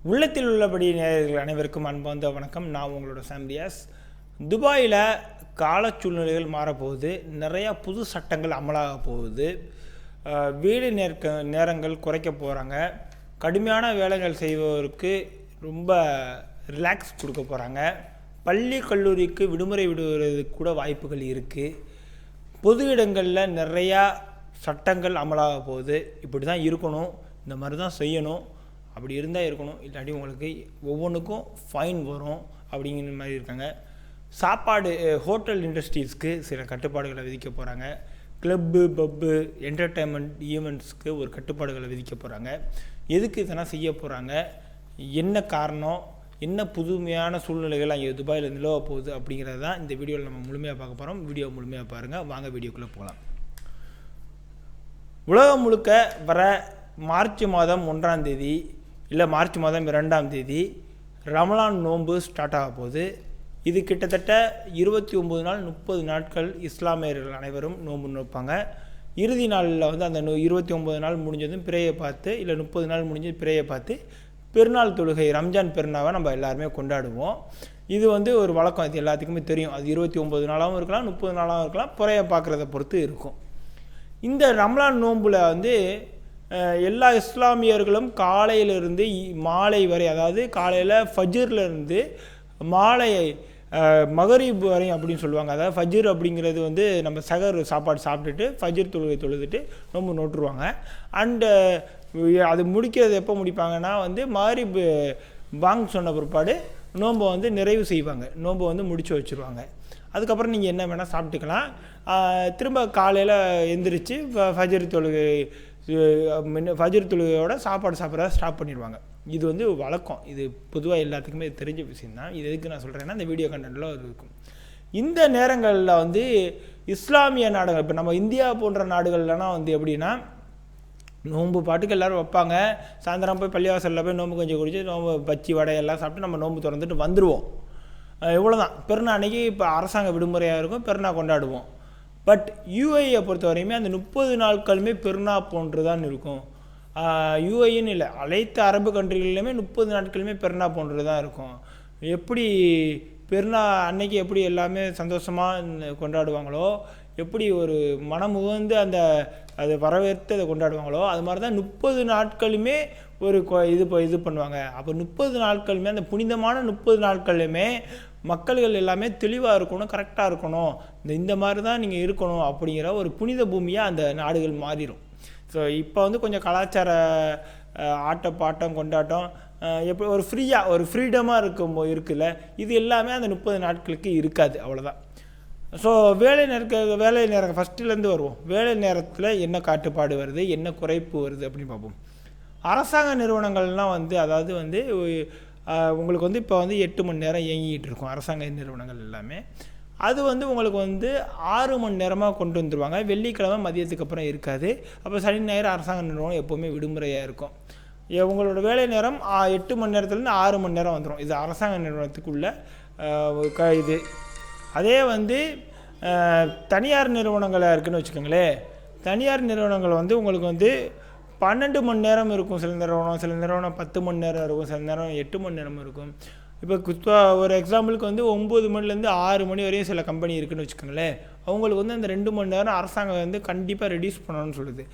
உள்ளத்தில் உள்ளபடி நேயர்கள் அனைவருக்கும் அன்பார்ந்த வணக்கம். நான் உங்களோட சாம்ரியாஸ். துபாயில் கால சூழ்நிலைகள் மாறப்போகுது. நிறையா புது சட்டங்கள் அமலாக போகுது. வேலை நேரங்கள் குறைக்க போகிறாங்க. கடுமையான வேலைகள் செய்பவருக்கு ரொம்ப ரிலாக்ஸ் கொடுக்க போகிறாங்க. பள்ளி கல்லூரிக்கு விடுமுறை விடுவதற்கு கூட வாய்ப்புகள் இருக்குது. பொது இடங்களில் நிறையா சட்டங்கள் அமலாக போகுது. இப்படி தான் இருக்கணும், இந்த மாதிரி தான் செய்யணும், அப்படி இருந்தால் இருக்கணும், இல்லாட்டி உங்களுக்கு ஒவ்வொன்றுக்கும் ஃபைன் வரும் அப்படிங்கிற மாதிரி இருக்காங்க. சாப்பாடு ஹோட்டல் இண்டஸ்ட்ரீஸ்க்கு சில கட்டுப்பாடுகளை விதிக்க போகிறாங்க. கிளப்பு, பப்பு, என்டர்டெயின்மெண்ட் ஈவெண்ட்ஸ்க்கு ஒரு கட்டுப்பாடுகளை விதிக்க போகிறாங்க. எதுக்கு இதெல்லாம் செய்ய போகிறாங்க, என்ன காரணம், என்ன புதுமையான சூழ்நிலைகள் அங்கே துபாயில் நிலவ போகுது அப்படிங்கிறது தான் இந்த வீடியோவில் நம்ம முழுமையாக பார்க்க போகிறோம். வீடியோ முழுமையாக பாருங்கள். வாங்க வீடியோக்குள்ளே போகலாம். உலகம் முழுக்க வர மார்ச் மாதம் 1ஆம் தேதி இல்லை மார்ச் மாதம் 2ஆம் தேதி ரமலான் நோன்பு ஸ்டார்ட் ஆக போகுது. இது கிட்டத்தட்ட 29 நாள் 30 நாட்கள் இஸ்லாமியர்கள் அனைவரும் நோன்பு நோப்பாங்க. இறுதி நாளில் வந்து அந்த 29 நாள் முடிஞ்சதும் பிறையை பார்த்து, இல்லை 30 நாள் முடிஞ்சது பிறையை பார்த்து பெருநாள் தொழுகை ரம்ஜான் பெருநாளை நம்ம எல்லாருமே கொண்டாடுவோம். இது வந்து ஒரு வழக்கம், இது எல்லாத்துக்குமே தெரியும். அது 29 நாளாகவும் இருக்கலாம், 30 நாளாகவும் இருக்கலாம், பிறையை பார்க்குறத பொறுத்து இருக்கும். இந்த ரமலான் நோம்பில் வந்து எல்லா இஸ்லாமியர்களும் காலையிலிருந்து மாலை வரை, அதாவது காலையில் ஃபஜ்ர்லேருந்து மாலை மகரிப் வரை அப்படின்னு சொல்லுவாங்க. அதாவது ஃபஜ்ர் அப்படிங்கிறது வந்து நம்ம சகர் சாப்பாடு சாப்பிட்டுட்டு ஃபஜ்ர் தொழுகை தொழுதுட்டு நோம்பு நோட்டுருவாங்க. அண்டு அது முடிக்கிறது எப்போ முடிப்பாங்கன்னா வந்து மகரிப் பாங் சொன்ன பிற்பாடு நோம்பை வந்து நிறைவு செய்வாங்க, நோம்பை வந்து முடிச்சு வச்சுருவாங்க. அதுக்கப்புறம் நீங்கள் என்ன வேணால் சாப்பிட்டுக்கலாம். திரும்ப காலையில் எந்திரிச்சு ஃபஜ்ர் தொழுகையோட சாப்பாடு சாப்பிட்றத ஸ்டாப் பண்ணிடுவாங்க. இது வந்து வழக்கம், இது பொதுவாக எல்லாத்துக்குமே தெரிஞ்ச விஷயந்தான். இது எதுக்கு நான் சொல்கிறேன்னா, இந்த வீடியோ கண்டென்ட்டில் இருக்கும். இந்த நேரங்களில் வந்து இஸ்லாமிய நாடுகள், இப்போ நம்ம இந்தியா போன்ற நாடுகள்லாம் வந்து எப்படின்னா, நோன்பு பாட்டுக்கு எல்லோரும் வைப்பாங்க. சாயந்தரம் போய் பள்ளிவாசலில் போய் நோன்பு கொஞ்சம் குடிச்சு நோன்பு பச்சி வடை எல்லாம் சாப்பிட்டு நம்ம நோன்பு திறந்துட்டு வந்துடுவோம். இவ்வளோதான். பெருநாள் அன்றைக்கி இப்போ அரசாங்க விடுமுறையாக இருக்கும், பெருநாள் கொண்டாடுவோம். பட் யூஏயை பொறுத்த வரையுமே அந்த 30 நாட்களுமே பெருநாள் போன்று தான் இருக்கும். யூஏன்னு இல்லை, அனைத்து அரபு கண்ட்ரிகளிலுமே 30 நாட்களுமே பெருநாள் போன்று தான் இருக்கும். எப்படி பெருநாள் அன்னைக்கு எப்படி எல்லாமே சந்தோஷமாக கொண்டாடுவாங்களோ, எப்படி ஒரு மனமுகந்து அதை வரவேற்று அதை கொண்டாடுவாங்களோ, அது மாதிரி தான் 30 நாட்களுமே ஒரு இது பண்ணுவாங்க. அப்போ 30 நாட்களுமே, அந்த புனிதமான 30 நாட்களுமே மக்கள்கள் எல்லாமே தெளிவாக இருக்கணும், கரெக்டாக இருக்கணும், இந்த மாதிரி தான் நீங்கள் இருக்கணும் அப்படிங்கிற ஒரு புனித பூமியாக அந்த நாடுகள் மாறிடும். ஸோ இப்போ வந்து கொஞ்சம் கலாச்சார ஆட்டம் கொண்டாட்டம் எப்படி ஒரு ஃப்ரீயாக ஒரு ஃப்ரீடமாக இருக்குல்ல, இது எல்லாமே அந்த 30 நாட்களுக்கு இருக்காது. அவ்வளோதான். ஸோ வேலை நேரம் ஃபஸ்ட்டுலேருந்து வருவோம். வேலை நேரத்தில் என்ன காட்டுப்பாடு வருது, என்ன குறைப்பு வருது அப்படின்னு பார்ப்போம். அரசாங்க நிறுவனங்கள்லாம் வந்து, அதாவது வந்து உங்களுக்கு வந்து இப்போ வந்து 8 மணி நேரம் இயங்கிக்கிட்டு இருக்கும் அரசாங்க நிறுவனங்கள் எல்லாமே. அது வந்து உங்களுக்கு வந்து 6 மணி நேரமாக கொண்டு வந்துடுவாங்க. வெள்ளிக்கிழமை மதியத்துக்கு அப்புறம் இருக்காது. அப்போ சனி ஞாயிறு அரசாங்க நிறுவனம் எப்போவுமே விடுமுறையாக இருக்கும். உங்களோட வேலை நேரம் 8 மணி நேரத்துலேருந்து 6 மணி நேரம் வந்துடும். இது அரசாங்க நிறுவனத்துக்குள்ள இது. அதே வந்து தனியார் நிறுவனங்களாக இருக்குதுன்னு வச்சுக்கோங்களேன். தனியார் நிறுவனங்கள் வந்து உங்களுக்கு வந்து 12 மணி நேரம் இருக்கும். சில நிறுவனம் 10 மணி நேரம் இருக்கும், சில நேரம் 8 மணி நேரம் இருக்கும். இப்போ ஒரு எக்ஸாம்பிளுக்கு வந்து 9 மணிலேருந்து 6 மணி வரையும் சில கம்பெனி இருக்குதுன்னு வச்சுக்கோங்களேன். அவங்களுக்கு வந்து அந்த 2 மணி நேரம் அரசாங்கம் வந்து கண்டிப்பாக ரெடியூஸ் பண்ணணும்னு சொல்லுது.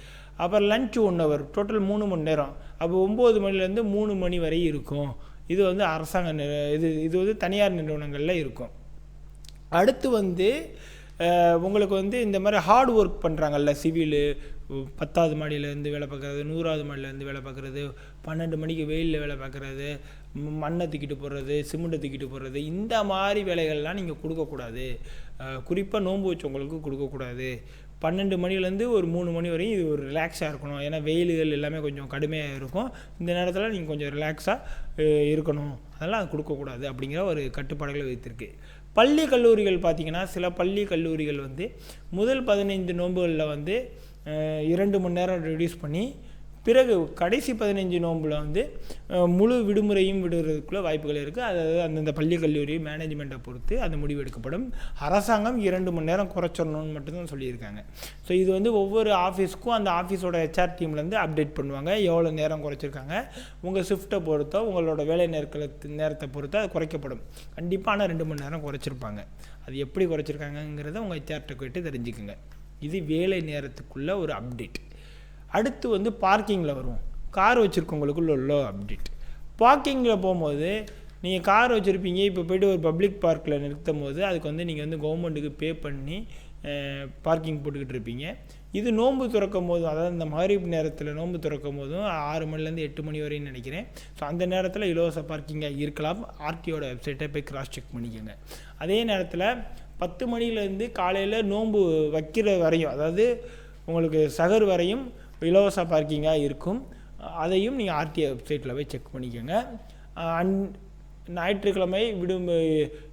அப்புறம் லஞ்ச் 1 ஹவர், டோட்டல் 3 மணி நேரம். அப்போ 9 மணிலேருந்து 3 மணி வரை இருக்கும். இது வந்து அரசாங்க இது வந்து தனியார் நிறுவனங்களில் இருக்கும். அடுத்து வந்து உங்களுக்கு வந்து இந்த மாதிரி ஹார்ட் ஒர்க் பண்ணுறாங்கல்ல, சிவிலு, 10வது மாடியிலேருந்து வேலை பார்க்குறது, 100வது மாடியிலேருந்து வேலை பார்க்குறது, 12 மணிக்கு வெயிலில் வேலை பார்க்குறது, மண்ணை தூக்கிட்டு போடுறது, சிமெண்ட்டை தூக்கிட்டு போடுறது, இந்த மாதிரி வேலைகள்லாம் நீங்கள் கொடுக்கக்கூடாது. குறிப்பாக நோன்பு வச்சவங்களுக்கு கொடுக்கக்கூடாது. 12 மணிலேருந்து ஒரு 3 மணி வரையும் இது ஒரு ரிலாக்ஸாக இருக்கணும். ஏன்னா வெயில்கள் எல்லாமே கொஞ்சம் கடுமையாக இருக்கும். இந்த நேரத்தில் நீங்கள் கொஞ்சம் ரிலாக்ஸாக இருக்கணும், அதெல்லாம் அது கொடுக்கக்கூடாது அப்படிங்கிற ஒரு கட்டுப்பாடுகளை வைத்திருக்கு. பள்ளி கல்லூரிகள் பார்த்திங்கன்னா, சில பள்ளி கல்லூரிகள் வந்து முதல் 15 நோன்புகளில் வந்து 2 மணி நேரம் ரெடியூஸ் பண்ணி பிறகு கடைசி 15 நோம்பில் வந்து முழு விடுமுறையும் விடுறதுக்குள்ள வாய்ப்புகள் இருக்குது. அதாவது அந்தந்த பள்ளி கல்லூரி மேனேஜ்மெண்ட்டை பொறுத்து அந்த முடிவு எடுக்கப்படும். அரசாங்கம் 2 மணி நேரம் குறைச்சிடணும்னு மட்டும்தான் சொல்லியிருக்காங்க. ஸோ இது வந்து ஒவ்வொரு ஆஃபீஸ்க்கும் அந்த ஆஃபீஸோட HR டீம்லேருந்து அப்டேட் பண்ணுவாங்க, எவ்வளோ நேரம் குறைச்சிருக்காங்க. உங்கள் ஷிஃப்ட்டை பொறுத்தோ உங்களோட வேலை நேரத்தை பொறுத்தோ அது குறைக்கப்படும். கண்டிப்பான 2 மணி நேரம் குறைச்சிருப்பாங்க. அது எப்படி குறைச்சிருக்காங்கங்கிறத உங்கள் HRட்ட கேட்டு தெரிஞ்சுக்குங்க. இது வேலை நேரத்துக்குள்ள ஒரு அப்டேட். அடுத்து வந்து பார்க்கிங்கில் வருவோம். கார் வச்சுருக்கவங்களுக்குள்ள உள்ள அப்டேட். பார்க்கிங்கில் போகும்போது நீங்கள் கார் வச்சுருப்பீங்க, இப்போ போய்ட்டு ஒரு பப்ளிக் பார்க்கில் நிறுத்தும் போது அதுக்கு வந்து நீங்கள் வந்து கவர்மெண்ட்டுக்கு பே பண்ணி பார்க்கிங் போட்டுக்கிட்டு இருப்பீங்க. இது நோன்பு திறக்கும் போதும், அதாவது இந்த மகரிப் நேரத்தில் நோன்பு திறக்கும் போதும் 6 மணிலேருந்து 8 மணி வரைன்னு நினைக்கிறேன். ஸோ அந்த நேரத்தில் இலவச பார்க்கிங்காக இருக்கலாம். ஆர்டிஓட வெப்சைட்டை போய் கிராஸ் செக் பண்ணிக்கோங்க. அதே நேரத்தில் 10 மணிலேருந்து காலையில் நோன்பு வைக்கிற வரையும், அதாவது உங்களுக்கு சகர் வரையும் இலவச பார்க்கிங்காக இருக்கும். அதையும் நீங்கள் ஆர்டிஓ வெப்சைட்டில் போய் செக் பண்ணிக்கோங்க. ஞாயிற்றுக்கிழமை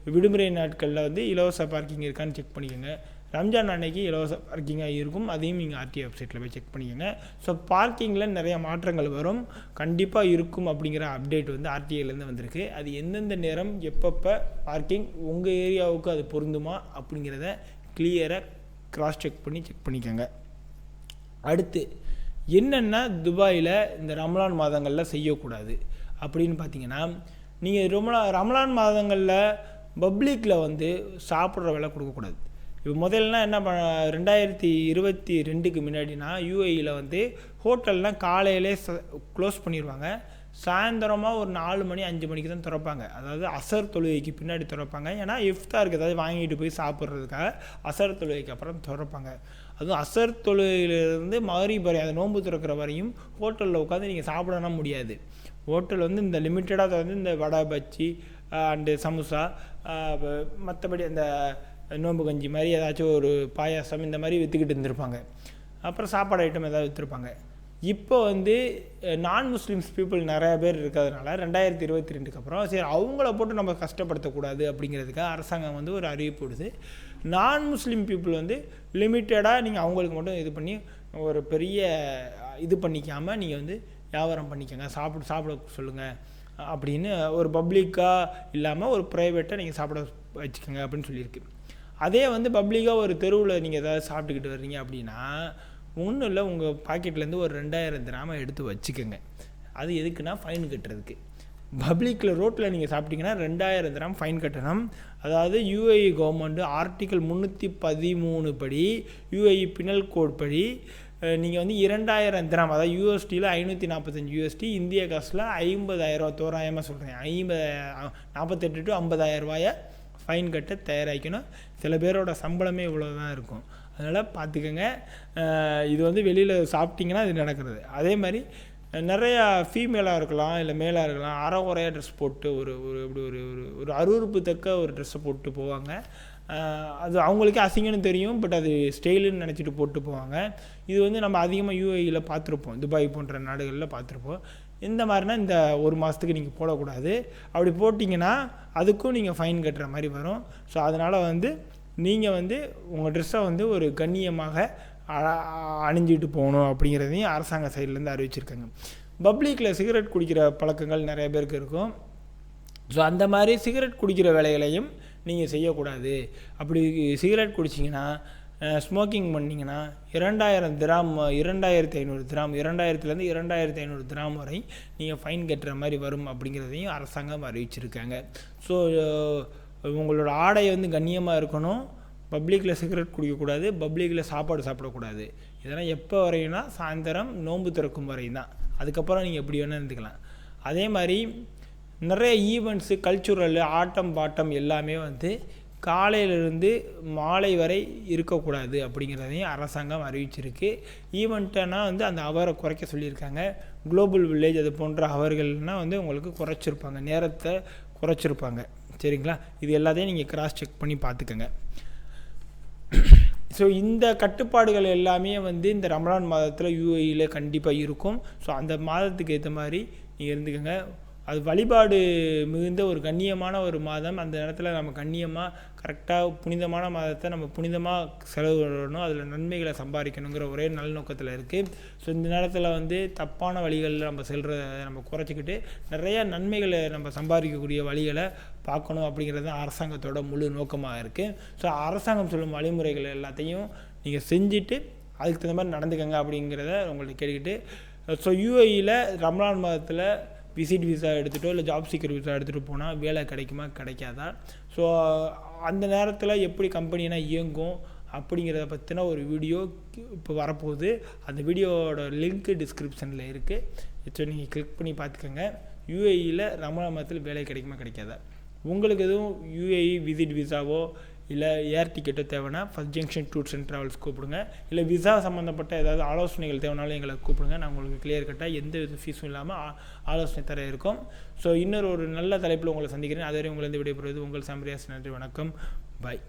விடுமுறை நாட்களில் வந்து இலவச பார்க்கிங் இருக்கான்னு செக் பண்ணிக்கோங்க. ரம்ஜான் அன்னைக்கு இலவச பார்க்கிங்காக இருக்கும், அதையும் நீங்கள் ஆர்டிஓ வெப்சைட்டில் போய் செக் பண்ணிக்கோங்க. ஸோ பார்க்கிங்கில் நிறைய மாற்றங்கள் வரும், கண்டிப்பாக இருக்கும் அப்படிங்கிற அப்டேட் வந்து ஆர்டிஓலேருந்து வந்திருக்கு. அது எந்தெந்த நேரம் எப்பப்போ பார்க்கிங் உங்கள் ஏரியாவுக்கு அது பொருந்துமா அப்படிங்கிறத கிளியராக கிராஸ் செக் பண்ணிக்கோங்க. அடுத்து என்னென்னா துபாயில் இந்த ரமலான் மாதங்களில் செய்யக்கூடாது அப்படின்னு பார்த்தீங்கன்னா, நீங்கள் ரமலான் மாதங்களில் பப்ளிக்கில் வந்து சாப்பிட்ற வேலை கொடுக்கக்கூடாது. இப்போ முதல்ல என்ன 2022க்கு முன்னாடினா UAEயில் வந்து ஹோட்டல்லாம் காலையிலே க்ளோஸ் பண்ணிடுவாங்க. சாயந்தரமாக ஒரு 4 மணி 5 மணிக்கு தான் திறப்பாங்க. அதாவது அசர் தொழுகைக்கு பின்னாடி திறப்பாங்க. ஏன்னா இஃப்தாருக்கு ஏதாவது வாங்கிட்டு போய் சாப்பிட்றதுக்காக அசர் தொழுகைக்கு அப்புறம் திறப்பாங்க. அதுவும் அசர் தொழுகையிலேருந்து மகரிப் வரை, அதை நோன்பு திறக்கிற வரையும் ஹோட்டலில் உட்காந்து நீங்கள் சாப்பிடனா முடியாது. ஹோட்டல் வந்து இந்த லிமிட்டடாக வந்து இந்த வடை பஜ்ஜி அண்டு சமோசா, மற்றபடி அந்த நோன்பு கஞ்சி மாதிரி ஏதாச்சும் ஒரு பாயாசம் இந்த மாதிரி விற்றுக்கிட்டு இருந்திருப்பாங்க. அப்புறம் சாப்பாடு ஐட்டம் ஏதாவது விற்றுருப்பாங்க. இப்போ வந்து நான் முஸ்லீம்ஸ் பீப்புள் நிறையா பேர் இருக்கிறதுனால 2022க்கு அப்புறம் சரி அவங்கள போட்டு நம்ம கஷ்டப்படுத்தக்கூடாது அப்படிங்கிறதுக்காக அரசாங்கம் வந்து ஒரு அறிவிப்பு விடுது. நான் முஸ்லீம் பீப்புள் வந்து லிமிட்டடாக நீங்கள் அவங்களுக்கு மட்டும் இது பண்ணி ஒரு பெரிய இது பண்ணிக்காமல் நீங்கள் வந்து வியாபாரம் பண்ணிக்கோங்க, சாப்பிட சொல்லுங்கள் அப்படின்னு, ஒரு பப்ளிக்காக இல்லாமல் ஒரு ப்ரைவேட்டாக நீங்கள் சாப்பிட வச்சுக்கோங்க அப்படின்னு சொல்லியிருக்கு. அதே வந்து பப்ளிக்காக ஒரு தெருவில் நீங்கள் ஏதாவது சாப்பிட்டுக்கிட்டு வர்றீங்க அப்படின்னா ஒன்றும் இல்லை, உங்கள் பாக்கெட்லேருந்து ஒரு 2000 திராமை எடுத்து வச்சுக்கோங்க. அது எதுக்குன்னா ஃபைன் கட்டுறதுக்கு. பப்ளிக்கில் ரோட்டில் நீங்கள் சாப்பிட்டீங்கன்னா 2000 திராம் ஃபைன் கட்டணும். அதாவது UAE கவர்மெண்ட்டு ஆர்டிக்கல் 313 படி, UAE பினல் கோட் படி நீங்கள் வந்து 2000 திராம், அதாவது USDயில் 545 USD, இந்திய காசில் 50,000 தோராயமாக சொல்கிறேன், 48 to 50,000 ரூபாயை ஃபைன் கட்ட தயாராகிக்கணும். சில பேரோட சம்பளமே இவ்வளோ தான் இருக்கும். அதனால் பார்த்துக்கோங்க. இது வந்து வெளியில் சாப்பிட்டிங்கன்னா இது நடக்கிறது. அதே மாதிரி நிறையா ஃபீமேலாக இருக்கலாம் இல்லை மேலாக இருக்கலாம், அரைகுறையாக ட்ரெஸ் போட்டு ஒரு இப்படி ஒரு அருவருப்பு தக்க ஒரு ட்ரெஸ்ஸை போட்டு போவாங்க. அது அவங்களுக்கே அசிங்கன்னு தெரியும், பட் அது ஸ்டைலுன்னு நினச்சிட்டு போட்டு போவாங்க. இது வந்து நம்ம அதிகமாக UAEயில் பார்த்துருப்போம், துபாய் போன்ற நாடுகளில் பார்த்துருப்போம். இந்த மாதிரினா இந்த ஒரு மாதத்துக்கு நீங்கள் போடக்கூடாது. அப்படி போட்டிங்கன்னா அதுக்கும் நீங்கள் ஃபைன் கட்டுற மாதிரி வரும். ஸோ அதனால் வந்து நீங்கள் வந்து உங்கள் ட்ரெஸ்ஸை வந்து ஒரு கண்ணியமாக அணிஞ்சிட்டு போகணும் அப்படிங்கிறதையும் அரசாங்க சைட்லேருந்து அறிவிச்சிருக்காங்க. பப்ளிக்கில் சிகரெட் குடிக்கிற பழக்கங்கள் நிறைய பேருக்கு இருக்கும். ஸோ அந்த மாதிரி சிகரெட் குடிக்கிற வேலைகளையும் நீங்கள் செய்யக்கூடாது. அப்படி சிகரெட் குடிச்சிங்கன்னா, ஸ்மோக்கிங் பண்ணிங்கன்னா 2000 திராம், 2500 திராம், 2000லேருந்து 2500 திராம் வரை நீங்கள் ஃபைன் கட்டுற மாதிரி வரும் அப்படிங்கிறதையும் அரசாங்கம் அறிவிச்சிருக்காங்க. ஸோ உங்களோட ஆடை வந்து கண்ணியமாக இருக்கணும், பப்ளிக்கில் சிகரெட் குடிக்கக்கூடாது, பப்ளிக்கில் சாப்பாடு சாப்பிடக்கூடாது. இதெல்லாம் எப்போ வரையும்னா சாயந்தரம் நோன்பு திறக்கும் வரையும் தான். அதுக்கப்புறம் நீங்கள் எப்படி வேணால் இருந்துக்கலாம். அதே மாதிரி நிறைய ஈவெண்ட்ஸு, கல்ச்சுரல், ஆட்டம் பாட்டம் எல்லாமே வந்து காலையிலேருந்து மாலை வரை இருக்கக்கூடாது அப்படிங்கிறதையும் அரசாங்கம் அறிவிச்சிருக்கு. ஈவெண்ட்டுனா வந்து அந்த அவரை குறைக்க சொல்லியிருக்காங்க. குளோபல் வில்லேஜ் அது போன்ற அவர்கள்னால் வந்து உங்களுக்கு குறைச்சிருப்பாங்க, நேரத்தை குறைச்சிருப்பாங்க. சரிங்களா? இது எல்லாத்தையும் நீங்கள் கிராஸ் செக் பண்ணி பார்த்துக்கோங்க. ஸோ இந்த கட்டுப்பாடுகள் எல்லாமே வந்து இந்த ரமலான் மாதத்தில் UAEயில் கண்டிப்பாக இருக்கும். ஸோ அந்த மாதத்துக்கு ஏற்ற மாதிரி நீங்கள் இருந்துக்கோங்க. அது வழிபாடு மிகுந்த ஒரு கண்ணியமான ஒரு மாதம். அந்த நேரத்தில் நம்ம கண்ணியமாக கரெக்டாக புனிதமான மாதத்தை நம்ம புனிதமாக செலவு பண்ணணும், அதில் நன்மைகளை சம்பாதிக்கணுங்கிற ஒரே நல்நோக்கத்தில் இருக்குது. ஸோ இந்த நேரத்தில் வந்து தப்பான வழிகளில் நம்ம செல்கிறத நம்ம குறைச்சிக்கிட்டு நிறையா நன்மைகளை நம்ம சம்பாதிக்கக்கூடிய வழிகளை பார்க்கணும் அப்படிங்கிறது அரசாங்கத்தோட முழு நோக்கமாக இருக்குது. ஸோ அரசாங்கம் சொல்லும் வழிமுறைகள் எல்லாத்தையும் நீங்கள் செஞ்சுட்டு அதுக்கு தகுந்த மாதிரி நடந்துக்கங்க அப்படிங்கிறத உங்கள்கிட்ட கேட்டுக்கிட்டு, ஸோ யூஏஇயில் ரமலான் மாதத்தில் விசிட் விசா எடுத்துகிட்டோ இல்லை ஜாப் சீக்கர் விசா எடுத்துகிட்டு போனால் வேலை கிடைக்குமா கிடைக்காதா, ஸோ அந்த நேரத்தில் எப்படி கம்பெனினா இயங்கும் அப்படிங்கிறத பற்றின ஒரு வீடியோ இப்போ வரப்போகுது. அந்த வீடியோவோட லிங்க் டிஸ்கிரிப்ஷனில் இருக்குது. ஸோ நீங்கள் கிளிக் பண்ணி பார்த்துக்கோங்க. யூஏஇயில் ரமலான் மாதத்தில் வேலை கிடைக்குமா கிடைக்காதா. உங்களுக்கு எதுவும் யூஏஇ விசிட் விசாவோ இல்லை ஏர் டிக்கெட்டோ தேவைன்னா first junction tours and travels கூப்பிடுங்க. இல்லை விசா சம்மந்தப்பட்ட ஏதாவது ஆலோசனைகள் தேவைனாலும் எங்களை கூப்பிடுங்க. நான் உங்களுக்கு கிளியர் கட்டாக எந்த வித ஃபீஸும் இல்லாமல் ஆலோசனை தர இருக்கும். ஸோ இன்னொரு நல்ல தலைப்பில் உங்களை சந்திக்கிறேன். அதுவரை உங்களை விடைபெறுவது உங்கள் சாம்ரியாஸ். நன்றி, வணக்கம், பாய்.